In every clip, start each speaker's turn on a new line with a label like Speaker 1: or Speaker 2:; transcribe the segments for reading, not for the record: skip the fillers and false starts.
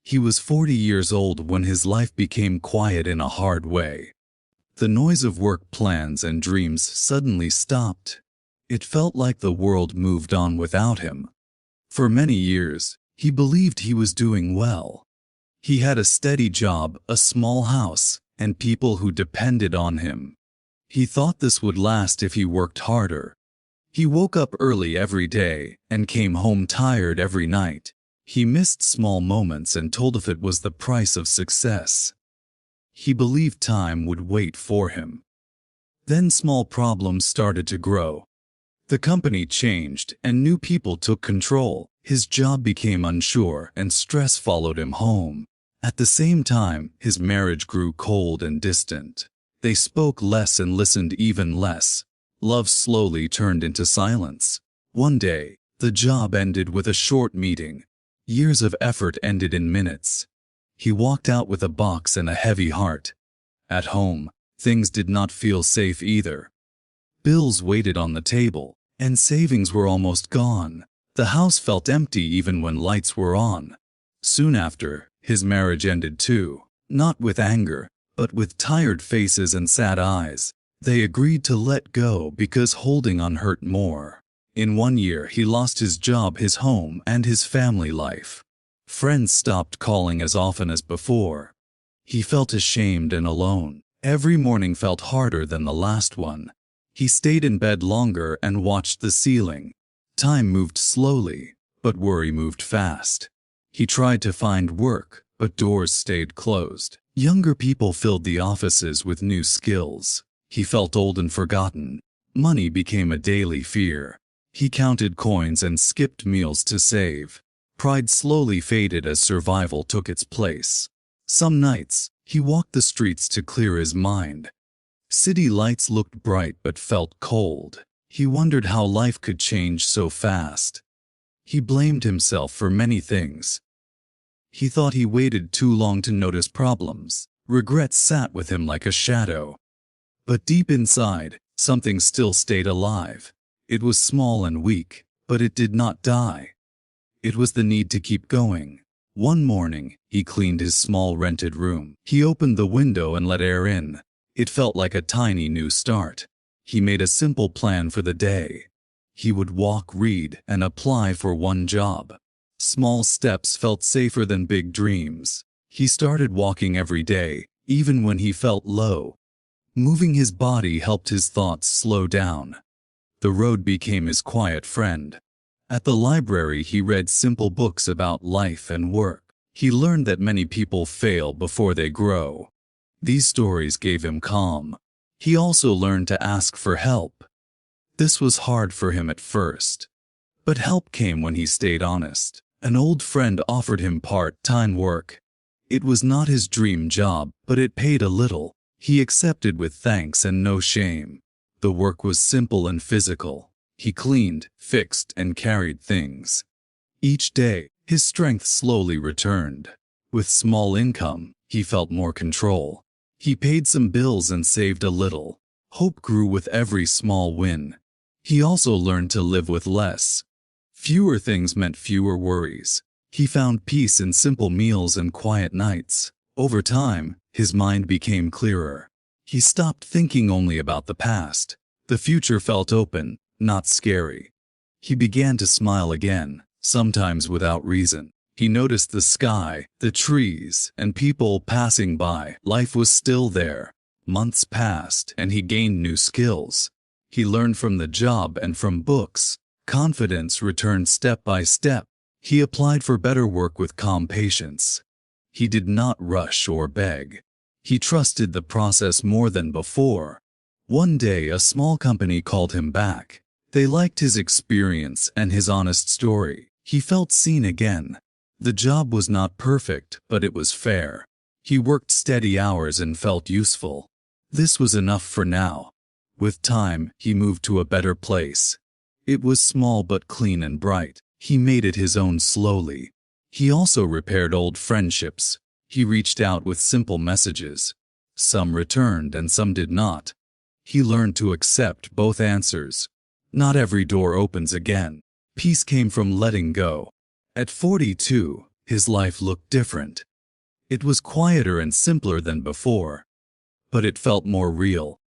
Speaker 1: He was 40 years old when his life became quiet in a hard way. The noise of work plans and dreams suddenly stopped. It felt like the world moved on without him. For many years, he believed he was doing well. He had a steady job, a small house, and people who depended on him. He thought this would last if he worked harder. He woke up early every day and came home tired every night. He missed small moments and told if it was the price of success. He believed time would wait for him. Then small problems started to grow. The company changed and new people took control. His job became unsure and stress followed him home. At the same time, his marriage grew cold and distant. They spoke less and listened even less. Love slowly turned into silence. One day, the job ended with a short meeting. Years of effort ended in minutes. He walked out with a box and a heavy heart. At home, things did not feel safe either. Bills waited on the table, and savings were almost gone. The house felt empty even when lights were on. Soon after, his marriage ended too, not with anger, but with tired faces and sad eyes. They agreed to let go because holding on hurt more. In 1 year, he lost his job, his home, and his family life. Friends stopped calling as often as before. He felt ashamed and alone. Every morning felt harder than the last one. He stayed in bed longer and watched the ceiling. Time moved slowly, but worry moved fast. He tried to find work, but doors stayed closed. Younger people filled the offices with new skills. He felt old and forgotten. Money became a daily fear. He counted coins and skipped meals to save. Pride slowly faded as survival took its place. Some nights, he walked the streets to clear his mind. City lights looked bright but felt cold. He wondered how life could change so fast. He blamed himself for many things. He thought he waited too long to notice problems. Regret sat with him like a shadow. But deep inside, something still stayed alive. It was small and weak, but it did not die. It was the need to keep going. One morning, he cleaned his small rented room. He opened the window and let air in. It felt like a tiny new start. He made a simple plan for the day. He would walk, read, and apply for one job. Small steps felt safer than big dreams. He started walking every day, even when he felt low. Moving his body helped his thoughts slow down. The road became his quiet friend. At the library, he read simple books about life and work. He learned that many people fail before they grow. These stories gave him calm. He also learned to ask for help. This was hard for him at first, but help came when he stayed honest. An old friend offered him part-time work. It was not his dream job, but it paid a little. He accepted with thanks and no shame. The work was simple and physical. He cleaned, fixed, and carried things. Each day, his strength slowly returned. With small income, he felt more control. He paid some bills and saved a little. Hope grew with every small win. He also learned to live with less. Fewer things meant fewer worries. He found peace in simple meals and quiet nights. Over time, his mind became clearer. He stopped thinking only about the past. The future felt open, not scary. He began to smile again, sometimes without reason. He noticed the sky, the trees, and people passing by. Life was still there. Months passed, and he gained new skills. He learned from the job and from books. Confidence returned step by step. He applied for better work with calm patience. He did not rush or beg. He trusted the process more than before. One day, a small company called him back. They liked his experience and his honest story. He felt seen again. The job was not perfect, but it was fair. He worked steady hours and felt useful. This was enough for now. With time, he moved to a better place. It was small but clean and bright. He made it his own slowly. He also repaired old friendships. He reached out with simple messages. Some returned and some did not. He learned to accept both answers. Not every door opens again. Peace came from letting go. At 42, His life looked different. It was quieter and simpler than before, but it felt more real.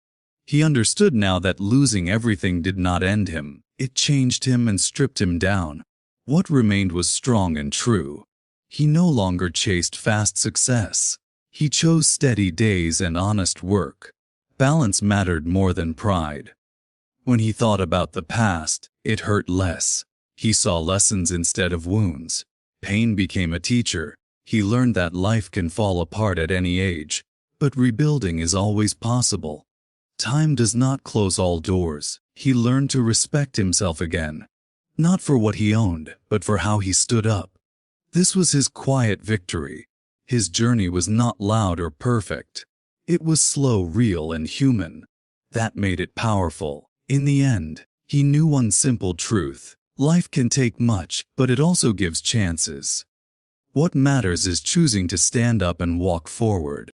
Speaker 1: He understood now that losing everything did not end him. It changed him and stripped him down. What remained was strong and true. He no longer chased fast success. He chose steady days and honest work. Balance mattered more than pride. When he thought about the past, it hurt less. He saw lessons instead of wounds. Pain became a teacher. He learned that life can fall apart at any age, but rebuilding is always possible. Time does not close all doors. He learned to respect himself again, not for what he owned, but for how he stood up. This was his quiet victory. His journey was not loud or perfect. It was slow, real, and human. That made it powerful. In the end, he knew one simple truth. Life can take much, but it also gives chances. What matters is choosing to stand up and walk forward.